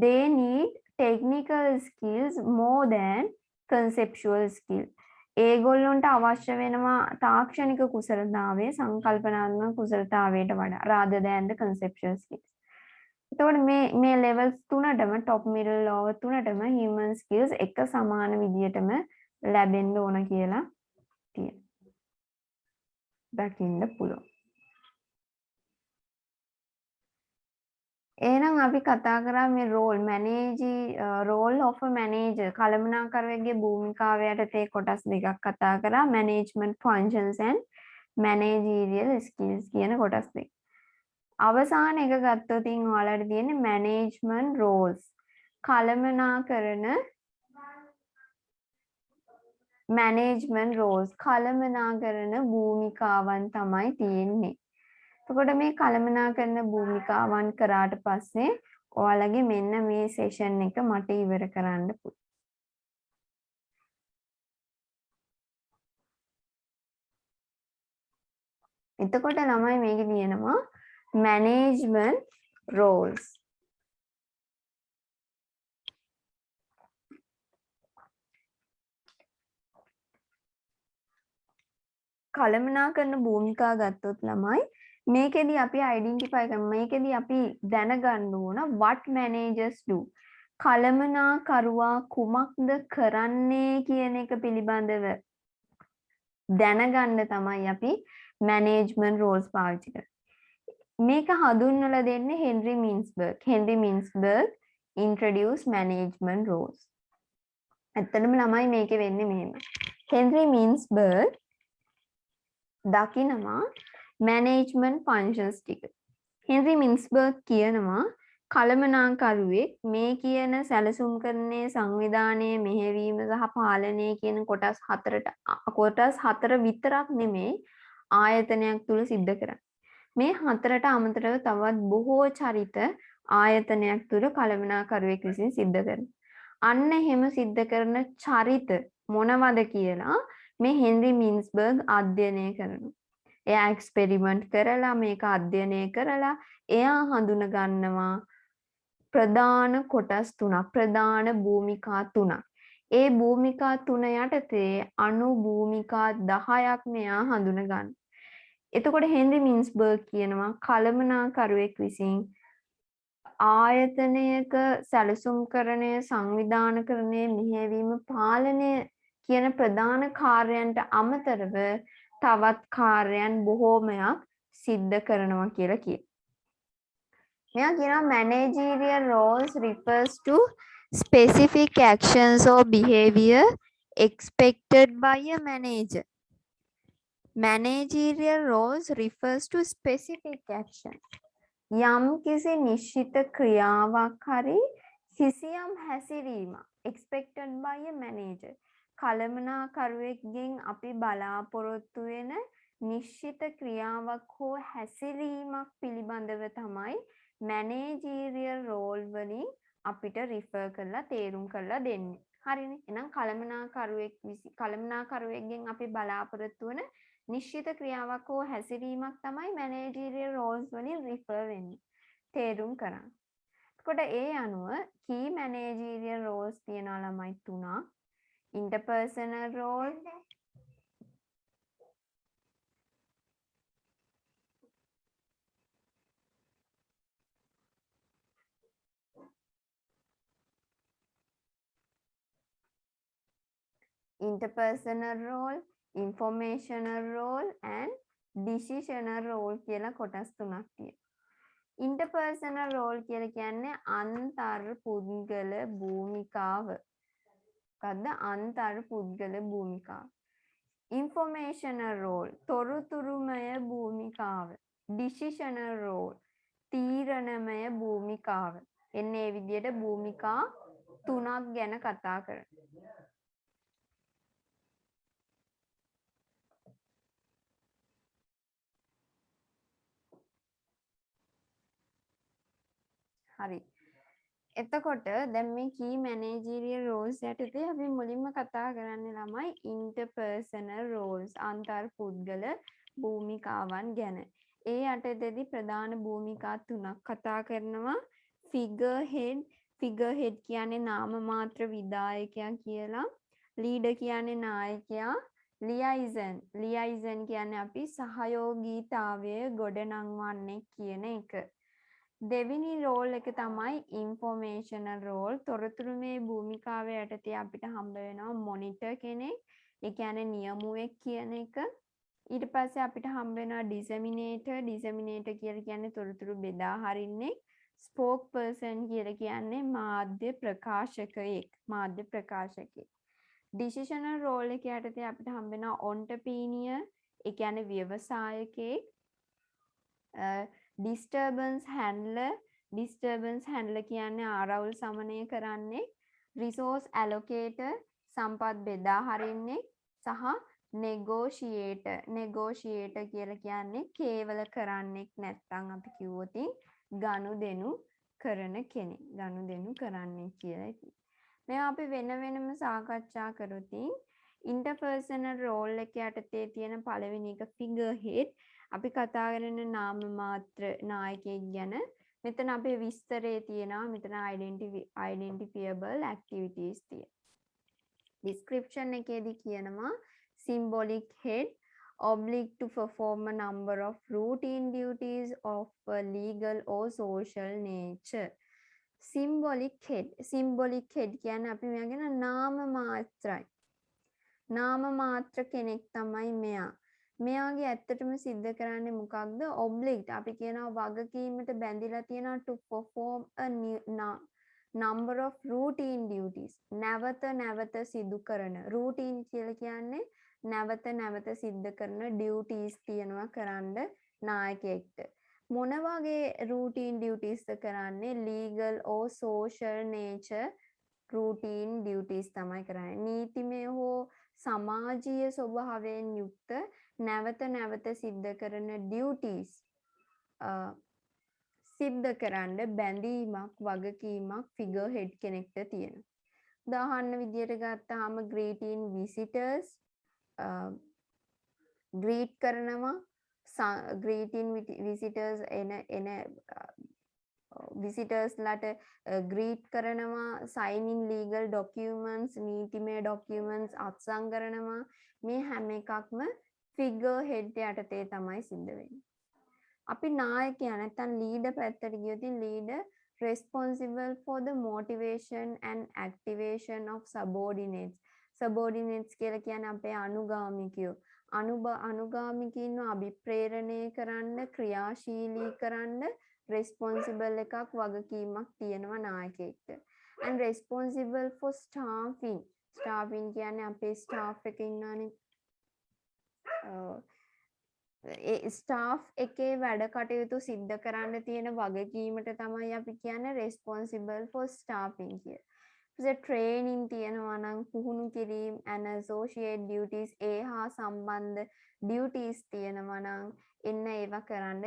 they need technical skills more than conceptual skills. ඒගොල්ලොන්ට අවශ්‍ය වෙනවා තාක්ෂණික කුසලතාවය සංකල්පනාත්මක කුසලතාවයට වඩා rather than the conceptual skills. එතකොට මේ levels තුනටම top middle lower තුනටම human skills එක සමාන විදියටම ලැබෙන්න ඕන කියලා තියෙනවා. දකින්න පුළුවන්. එහෙනම් අපි කතා කරා මේ role of a manager කළමනාකරුවෙක්ගේ භූමිකාව යටතේ කොටස් දෙකක් කතා කරා management functions and managerial skills කියන කොටස් දෙක. අවසාන එක ගත්තොත් ඔයාලට තියෙන්නේ management roles කළමනාකරන management roles කළමනාකරන භූමිකාවන් තමයි තියෙන්නේ. එතකොට මේ කළමනාකරන භූමිකාවන් කරාට පස්සේ ඔයාලගේ මෙන්න මේ සෙෂන් එක මට ඉවර කරන්න පුළුවන්. එතකොට ළමයි මේකේ තියෙනවා management roles. කළමනාකරන භූමිකා ගත්තොත් ළමයි මේකෙදි අපි identify කරමු මේකෙදි අපි දැනගන්න ඕන what managers do කළමනාකරුවා කුමක්ද කරන්නේ කියන එක පිළිබඳව දැනගන්න තමයි අපි management roles පාවිච්චි කරන්නේ. මේක හඳුන්වලා දෙන්නේ Henry මින්ස්බර්ග්. Henry මින්ස්බර්ග් introduce management roles. ඇත්තටම ළමයි මේකේ වෙන්නේ මෙහෙම. හෙන්රි මින්ස්බර්ග් දකිනවා management functions ටික. හෙන්රි මින්ස්බර්ග් කියනවා කළමනාකරුවෙක් මේ කියන සැලසුම් කරන්නේ සංවිධානයේ මෙහෙවීම සහ පාලනය කියන කොටස් හතර විතරක් නෙමෙයි ආයතනයක් තුල සිද්ධ කරන්නේ. මේ හතරට අමතරව තවත් බොහෝ චරිත ආයතනයක් තුල කළමනාකරුවෙක් විසින් සිද්ධ කරනවා. අන්න එහෙම සිද්ධ කරන චරිත මොනවද කියලා මේ හෙන්රි මින්ස්බර්ග් අධ්‍යයනය කරනවා. එයා එක්ස්පෙරිමන්ට් කරලා මේක අධ්‍යයනය කරලා එයා හඳුන ගන්නවා ප්‍රධාන කොටස් තුනක්, ප්‍රධාන භූමිකා තුනක්. ඒ භූමිකා තුන යටතේ අණු භූමිකා 10ක් මෙයා හඳුන ගන්නවා. එතකොට හෙන්රි මින්ස්බර්ග් කියනවා කළමනාකරුවෙක් විසින් ආයතනයක සැලසුම්කරණය, සංවිධානකරණය, මෙහෙයවීම, පාලනය කියන ප්‍රධාන කාර්යයන්ට අමතරව තවත් කාර්යයන් බොහෝමයක් සිද්ධ කරනවා කියලා කියනවා. මෙයා කියනවා managerial roles refers to specific actions or behavior expected by a manager. Managerial roles refers to specific action. යම් කිසි නිශ්චිත ක්‍රියාවක් හරි කිසියම් හැසිරීමක් expected by a manager. කළමනාකරුවෙක්ගෙන් අපි බලාපොරොත්තු වෙන නිශ්චිත ක්‍රියාවක් හෝ හැසිරීමක් පිළිබඳව තමයි managerial role වලින් අපිට refer කරලා තේරුම් කරලා දෙන්නේ. හරිනේ. එහෙනම් කළමනාකරුවෙක්ගෙන් අපි බලාපොරොත්තු වෙන නිශ්චිත ක්‍රියාවක් හෝ හැසිරීමක් තමයි managerial roles වලින් refer වෙන්නේ. තේරුම් කරන්න. එතකොට ඒ අනුව key managerial roles තියෙනවා ළමයි තුනක්. interpersonal role, informational role and decisional role කියලා කොටස් තුනක් තියෙනවා. interpersonal role කියලා කියන්නේ අන්තර් පුද්ගල භූමිකාව. මොකද්ද අන්තර් පුද්ගල භූමිකාව? informational role තොරතුරුමය භූමිකාව. decisional role තීරණමය භූමිකාව. එන්නේ මේ විදිහට භූමිකා තුනක් ගැන කතා කරනවා. හරි. එතකොට දැන් මේ key managerial roles යටතේ අපි මුලින්ම කතා කරන්නේ ළමයි interpersonal roles අන්තර් පුද්ගල භූමිකාවන් ගැන. ඒ යටතේදී ප්‍රධාන භූමිකා තුනක් කතා කරනවා. figurehead කියන්නේ නාම මාත්‍ර විධායකයා කියලා. leader කියන්නේ නායකයා. liaison කියන්නේ අපි සහයෝගීතාවය ගොඩනංවන්නේ කියන එක. දෙවෙනි රෝල් එක තමයි ඉන්ෆෝමේෂනල් රෝල්. තොරතුරුමය භූමිකාව යටතේ අපිට හම්බ වෙනවා මොනිටර් කෙනෙක්. ඒ කියන්නේ නියමුවෙක් කියන එක. ඊට පස්සේ අපිට හම්බ වෙනවා ඩිසෙමිනේටර්. ඩිසෙමිනේටර් කියලා කියන්නේ තොරතුරු බෙදා හරින්නේ. ස්පෝක් පර්සන් කියලා කියන්නේ මාධ්‍ය ප්‍රකාශකයෙක්. මාධ්‍ය ප්‍රකාශකයෙක්. ඩිසිෂනල් රෝල් එක යටතේ අපිට හම්බ වෙනවා ඔන්ටර්ප්‍රීනියර්. ඒ කියන්නේ ව්‍යවසායකයෙක්. disturbance handler කියන්නේ ආරවුල් සමනය කරන්නේ. resource allocator සම්පත් බෙදා හරින්නේ. සහ negotiator කියලා කියන්නේ කේවල කරන්නෙක් නැත්නම් අපි කිව්වොත් ගනුදෙනු කරන කෙනෙක්. ගනුදෙනු කරන්නේ කියලා ඉතින්. මේවා අපි වෙන වෙනම සාකච්ඡා කරොත් interpersonal role එක යටතේ තියෙන පළවෙනි එක figurehead. අපි කතා කරන නාම මාත්‍ර නායකයෙක් ගැන. මෙතන අපේ විස්තරේ තියෙනවා. මෙතන identifiable activities තියෙනවා. description එකේදී කියනවා symbolic head obliged to perform a number of routine duties of a legal or social nature. symbolic head කියන්නේ අපි මෙයාගෙන නාම මාත්‍රයි. නාම මාත්‍ර කෙනෙක් තමයි මෙයා. මෙයාගේ ඇත්තටම සිද්ධ කරන්නේ මොකක්ද? obliged අපි කියනවා වගකීමට බැඳිලා තියෙනවා to perform a number of routine duties. නැවත සිදු කරන. routine කියලා කියන්නේ නැවත සිද්ධ කරන duties තියෙනවා කරන්න. නායකයෙක්ට මොන වගේ routine duties ද කරන්නේ legal or social nature routine duties තමයි කරන්නේ. නීතිමය හෝ සමාජීය ස්වභාවයෙන් යුක්ත නැවත නැවත සිද්ධ කරන duties සිද්ධ කරන්න බැඳීමක් වගකීමක් figure head කෙනෙක්ට තියෙනවා. උදාහරණ විදියට ගත්තාම greeting visitors greet කරනවා greeting visitors එන visitors ලට greet කරනවා signing legal documents නීතිමය documents අත්සන් කරනවා මේ හැම එකක්ම figure head යටතේ තමයි සිද්ධ වෙන්නේ. අපි නායකයා නැත්නම් leader පැත්තට ගියොත් leader responsible for the motivation and activation of subordinates. Subordinates කියලා කියන්නේ අපේ අනුගාමිකයෝ. අනුගාමිකයින්ව අභිප්‍රේරණය කරන්න ක්‍රියාශීලී කරන්න responsible එකක් වගකීමක් තියෙනවා නායකයෙක්ට. And responsible for staffing. Staffing කියන්නේ අපේ staff එකේ ඉන්නවනේ ස්ටාෆ් එකේ වැඩ කටයුතු සිද්ධ කරන්න තියෙන වගකීමට තමයි අපි කියන්නේ responsible for staffing කියලා. ඊට ට්‍රේනින් තියෙනවා නම් පුහුණු කිරීම and associate duties ඒ හා සම්බන්ධ duties තියෙනවා නම් එන්න ඒවා කරන්න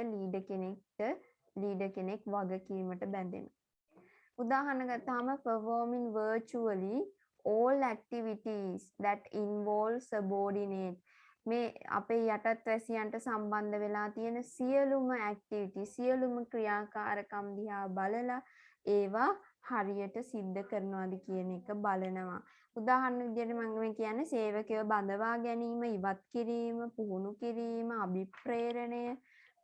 ලීඩර් කෙනෙක් වගකීමට බැඳෙනවා. උදාහරණ ගත්තාම performing virtually all activities that involve subordinate මේ අපේ යටත් වැසියන්ට සම්බන්ධ වෙලා තියෙන සියලුම ඇක්ටිවිටි සියලුම ක්‍රියාකාරකම් දිහා බලලා ඒවා හරියට සිද්ධ කරනවාද කියන එක බලනවා. උදාහරණ විදිහට මම මේ කියන්නේ සේවකයව බඳවා ගැනීම, ඉවත් කිරීම, පුහුණු කිරීම, අභිප්‍රේරණය,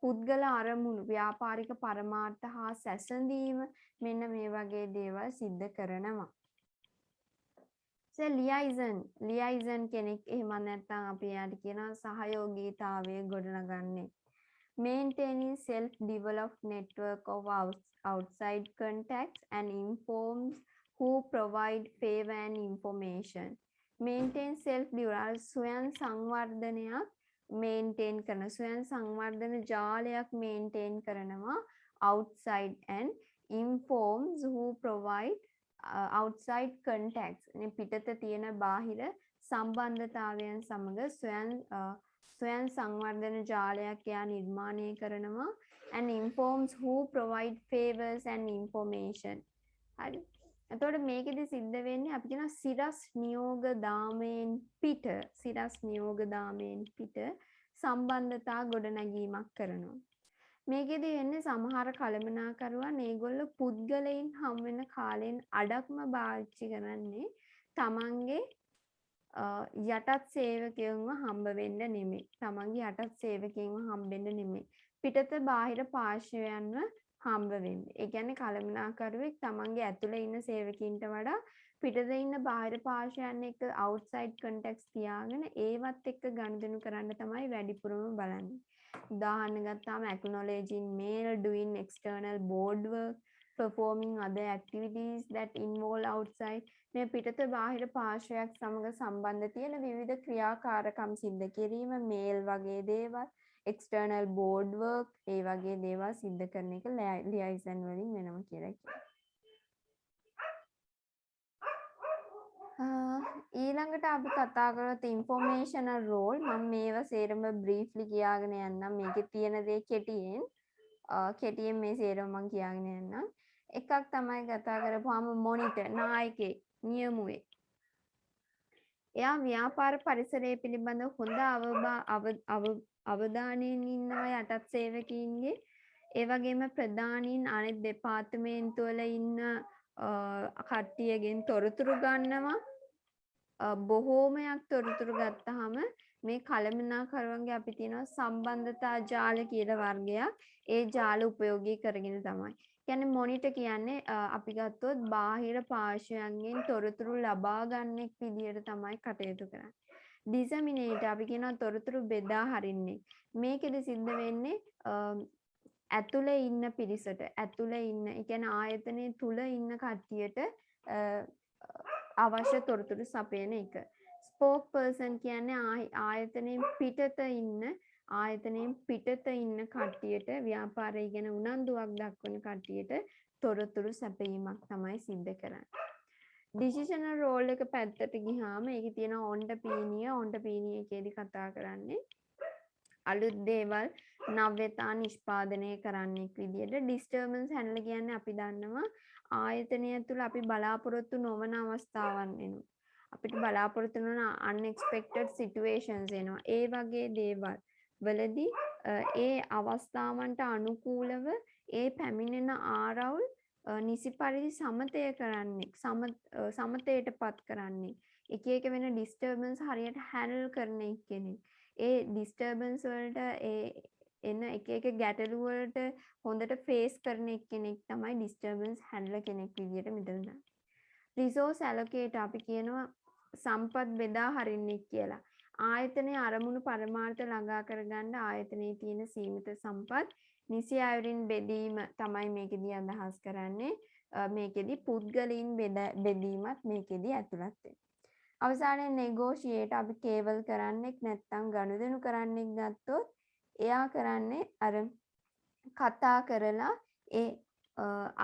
පුද්ගල අරමුණු, ව්‍යාපාරික පරමාර්ථ හා සැසඳීම මෙන්න මේ වගේ දේවල් සිද්ධ කරනවා. ලියයිසන් කෙනෙක් එහෙම නැත්නම් අපි යාට කියනවා සහයෝගීතාවය ගොඩනගන්නේ. Maintaining self-developed network of outside contacts and informs who provide favor and information. Maintain self-developed ස්වයං සංවර්ධනයක් maintain කරන ස්වයං සංවර්ධන ජාලයක් maintain කරනවා outside and informs who provide outside contacts පිටත තියෙන බාහිර සම්බන්ධතාවයන් සමග ස්වයං සංවර්ධන ජාලයක් එයා නිර්මාණය කරනවා and informs who provide favors and information. හරි. එතකොට මේකෙදි සිද්ධ වෙන්නේ අපි කියන සිරස් නියෝග දාමයෙන් පිට සම්බන්ධතා ගොඩනැගීමක් කරනවා. මේකෙදි වෙන්නේ සමහර කළමනාකරුවන් මේගොල්ලෝ පුද්ගලයන් හම් වෙන කාලෙන් අඩක්ම පාවිච්චි කරන්නේ තමන්ගේ යටත් සේවකයන්ව හම්බ වෙන්න නෙමෙයි. තමන්ගේ යටත් සේවකයන්ව හම්බෙන්න නෙමෙයි. පිටත බාහිර පාර්ශවයන්ව හම්බ වෙන්න. ඒ කියන්නේ කළමනාකරුවෙක් තමන්ගේ ඇතුළේ ඉන්න සේවකයින්ට වඩා පිටත ඉන්න බාහිර පාර්ශවයන් එක්ක outside contacts තියාගෙන ඒවත් එක්ක ගනුදෙනු කරන්න තමයි වැඩිපුරම බලන්නේ. උදාහරණ ගත්තාම acknowledging mail, doing external board work, performing other activities that involve outside මේ පිටත බාහිර පාර්ශවයක් සමග සම්බන්ධ තියෙන විවිධ ක්‍රියාකාරකම් සිද්ධ කිරීම මේල් වගේ දේවල් external board work ඒ වගේ දේවල් සිද්ධ කරන එක liaison වලින් වෙනම කියලා කියනවා. ඊළඟට අපි කතා කරත් informational role මම මේවා සේරම briefly කියාගෙන යන්නම් මේකේ තියෙන දේ කෙටියෙන් මේ සේරම මම කියාගෙන යන්නම්. එකක් තමයි කතා කරපුවාම monitor නායකයෙක් නියමුවේ. එයා ව්‍යාපාර පරිසරය පිළිබඳ හොඳ අවධානයෙන් ඉන්නවා යටත් සේවකීන්ගේ. ඒ වගේම ප්‍රධානීන් අනෙක් දෙපාර්තමේන්තු වල ඉන්න කට්ටියගෙන් තොරතුරු ගන්නවා. බොහෝමයක් තොරතුරු ගත්තාම මේ කළමනාකරුවන්ගේ අපි තියෙනවා සම්බන්ධතා ජාල කියලා වර්ගයක්. ඒ ජාල උපයෝගී කරගෙන තමයි. කියන්නේ මොනිටර් කියන්නේ අපි ගත්තොත් බාහිර පාර්ශවයන්ගෙන් තොරතුරු ලබා ගන්නෙක් විදියට තමයි කටයුතු කරන්නේ. ඩිසමිනේටර් අපි කියනවා තොරතුරු බෙදා හරින්නේ. මේකෙදි සිද්ධ වෙන්නේ ඇතුලේ ඉන්න පිරිසට ඇතුලේ ඉන්න ඒ කියන්නේ ආයතනයේ තුල ඉන්න කට්ටියට අවශ්‍ය තොරතුරු සපයන එක. ස්පෝක් පර්සන් කියන්නේ ආයතනයෙන් පිටත ඉන්න ආයතනයෙන් පිටත ඉන්න කට්ටියට ව්‍යාපාරය ගැන උනන්දුවක් දක්වන කට්ටියට තොරතුරු සැපයීමක් තමයි සිද්ධ කරන්නේ. ඩිසිෂනල් රෝල් එක පැත්තට ගියාම ඒකේ තියෙන ඔන්ටපීනියකේදී කතා කරන්නේ අලුත් දේවල් නව්‍යතා නිෂ්පාදනය කරන්නෙක් විදියට. ඩිස්ටර්බන්ස් හැන්ඩල් කියන්නේ අපි දන්නවා ආයතනය තුළ අපි බලාපොරොත්තු නොවන අවස්ථාවන් වෙනවා. අපිට බලාපොරොත්තු නොවන unexpected situations එනවා. ඒ වගේ දේවල් වලදී ඒ අවස්ථාවන්ට අනුකූලව ඒ පැමිණෙන ආරවුල් නිසි පරිදි සමතය කරන්නේ සමතයට පත් කරන්නේ එක එක වෙන ඩිස්ටර්බන්ස් හරියට හැන්ඩල් කරන කෙනෙක්. ඒ ඩිස්ටර්බන්ස් වලට එන එක එක ගැටලු වලට හොඳට ෆේස් කරන කෙනෙක් තමයි ඩිස්ටර්බන්ස් හැන්ඩලර් කෙනෙක් විදියට මෙතන ගන්න. රිසෝස් ඇලොකේටර් අපි කියනවා සම්පත් බෙදා හරින්නෙක් කියලා. ආයතනයේ අරමුණු පරමාර්ථ ළඟා කරගන්න ආයතනයේ තියෙන සීමිත සම්පත් නිසි අයුරින් බෙදීම තමයි මේකෙදී අදහස් කරන්නේ. මේකෙදී පුද්ගලයන් බෙදීමත් මේකෙදී ඇතුළත් වෙනවා. අවසානයේ නෙගෝෂියේට් අපි කේවල් කරන්නෙක් නැත්නම් ගනුදෙනු කරන්නෙක් ගත්තොත් එයා කරන්නේ අර කතා කරලා ඒ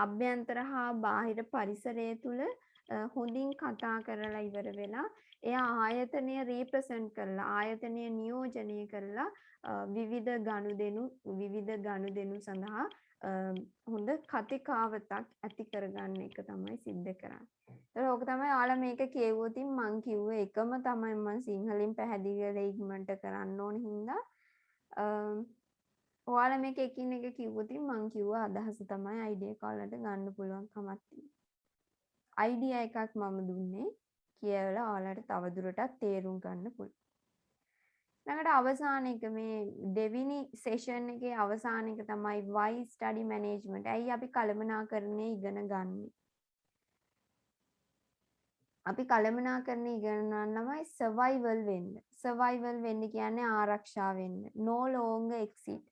අභ්‍යන්තර හා බාහිර පරිසරය තුල හොඳින් කතා කරලා ඉවර වෙලා එයා ආයතනය රීප්‍රසන්ට් කරලා ආයතනය නියෝජනය කරලා විවිධ ගනුදෙනු සඳහා හොඳ කතිකාවතක් ඇති කරගන්න එක තමයි සිද්ධ කරන්නේ. ඒතර ඕක තමයි ඔයාලා මේක කියවුවොත් මං කිව්වේ එකම තමයි මං සිංහලෙන් පැහැදිලි කරලා ඉක්මනට කරන්න ඕන හින්දා ඔයාලා මේක එකින් එක කිව්වොත් මං කිව්වා අදහස තමයි අයිඩියා එක ඔයාලට ගන්න පුළුවන් කමක් තියෙනවා. අයිඩියා එකක් මම දුන්නේ කියලා ඔයාලට තවදුරටත් තේරුම් ගන්න පුළුවන්. ළඟට අවසාන එක මේ දෙවෙනි සෙෂන් එකේ අවසාන එක තමයි why study management. ඇයි අපි කළමනාකරණය ඉගෙන ගන්නේ? අපි කළමනාකරණය ඉගෙන ගන්න ළමයි survival වෙන්න. survival වෙන්න කියන්නේ ආරක්ෂා වෙන්න. no longer exit.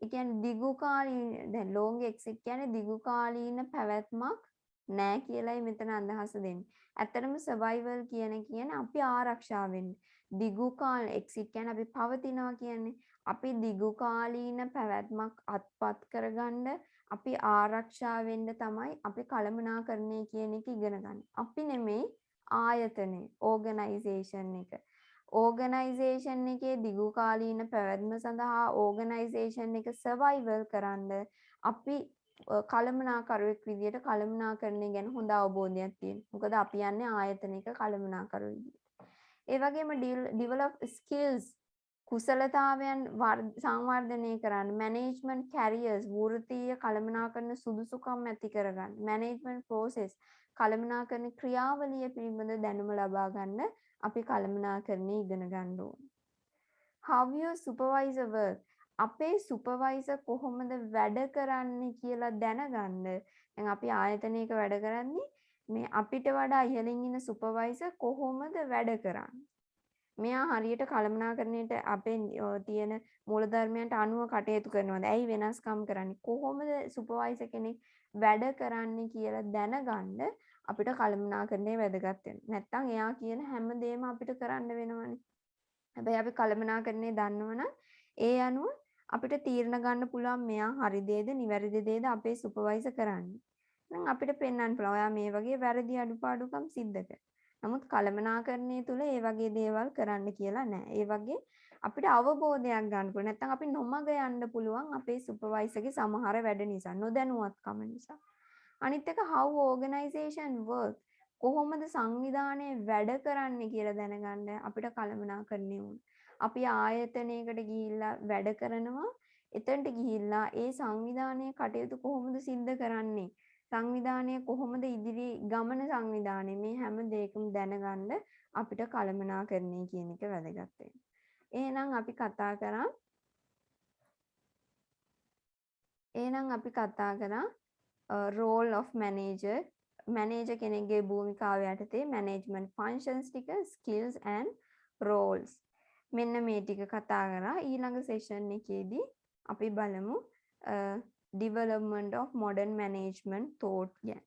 ඒ කියන්නේ දැන් long exit කියන්නේ දිගුකාලීන පැවැත්මක් නෑ කියලායි මෙතන අදහස දෙන්නේ. ඇත්තටම survival කියන්නේ අපි ආරක්ෂා වෙන්න. දිගුකාල exit කියන්නේ අපි පවතිනවා කියන්නේ. අපි දිගුකාලීන පැවැත්මක් අත්පත් කරගන්න අපි ආරක්ෂා වෙන්න තමයි අපි කළමනාකරණය කියන එක ඉගෙන ගන්න. අපි නෙමෙයි ආයතනය ඕගනයිසේෂන් එක. ඕගනයිසේෂන් එකේ දිගුකාලීන පැවැත්ම සඳහා ඕගනයිසේෂන් එක සර්වයිවල් කරන්න අපි කළමනාකරුවෙක් විදියට කළමනාකරණය ගැන හොඳ අවබෝධයක් තියෙනවා. මොකද අපි යන්නේ ආයතනික කළමනාකරු විදියට. ඒ වගේම develop skills කුසලතාවයන් සංවර්ධනය කරන්න, management careers වෘත්තීය කළමනාකරණ සුදුසුකම් ඇති කරගන්න, management process කළමනාකරණ ක්‍රියාවලිය පිළිබඳ දැනුම ලබා ගන්න අපි කළමනාකරණය ඉගෙන ගන්න ඕනේ. How your supervisor work අපේ සුපර්වයිසර් කොහොමද වැඩ කරන්නේ කියලා දැනගන්න. දැන් අපි ආයතනයක වැඩ කරන්නේ මේ අපිට වඩා ඉහළින් ඉන්න සුපර්වයිසර් කොහොමද වැඩ කරන්නේ? මෙයා හරියට කළමනාකරණයට අපේ තියෙන මූලධර්මයන්ට අනුව කටයුතු කරනවද? ඇයි වෙනස්කම් කරන්නේ? කොහොමද සුපර්වයිසර් කෙනෙක් වැඩ කරන්නේ කියලා දැනගන්න අපිට කළමනාකරණය වැදගත් වෙනවා. නැත්තම් එයා කියන හැම දෙයක්ම අපිට කරන්න වෙනවනේ. හැබැයි අපි කළමනාකරණය දන්නවනම් ඒ අනුව අපිට තීරණ ගන්න පුළුවන් මෙයා හරි දේද නිවැරදි දේද අපේ සුපර්වයිසර් කරන්නේ. එහෙනම් අපිට පෙන්වන්න පුළුවන් ඔයා මේ වගේ වැරදි අඩුපාඩුකම් සිද්ධ කරනවා. නමුත් කළමනාකරණය තුල ඒ වගේ දේවල් කරන්න කියලා නෑ. ඒ වගේ අපිට අවබෝධයක් ගන්න පුළුවන්. නැත්නම් අපි නොමග යන්න පුළුවන් අපේ සුපර්වයිසර්ගේ සමහර වැඩ නිසා, නොදැනුවත්කම නිසා. අනිත් එක how organization work කොහොමද සංවිධානය වැඩ කරන්නේ කියලා දැනගන්න අපිට කළමනාකරණය වුණා. අපි ආයතනයකට ගිහිල්ලා වැඩ කරනවා. එතනට ගිහිල්ලා ඒ සංවිධානයේ කටයුතු කොහොමද සිද්ධ කරන්නේ? සංවිධානය කොහොමද ඉදිරි ගමන සංවිධානය මේ හැම දෙයකම දැනගන්න අපිට කළමනාකරණය කියන එක වැදගත් වෙනවා. එහෙනම් අපි කතා කරා role of manager කෙනෙක්ගේ භූමිකාව යටතේ management functions ටික skills and roles මෙන්න මේ ටික කතා කරා. ඊළඟ සෙෂන් එකේදී අපි බලමු development of modern management thought ගැන.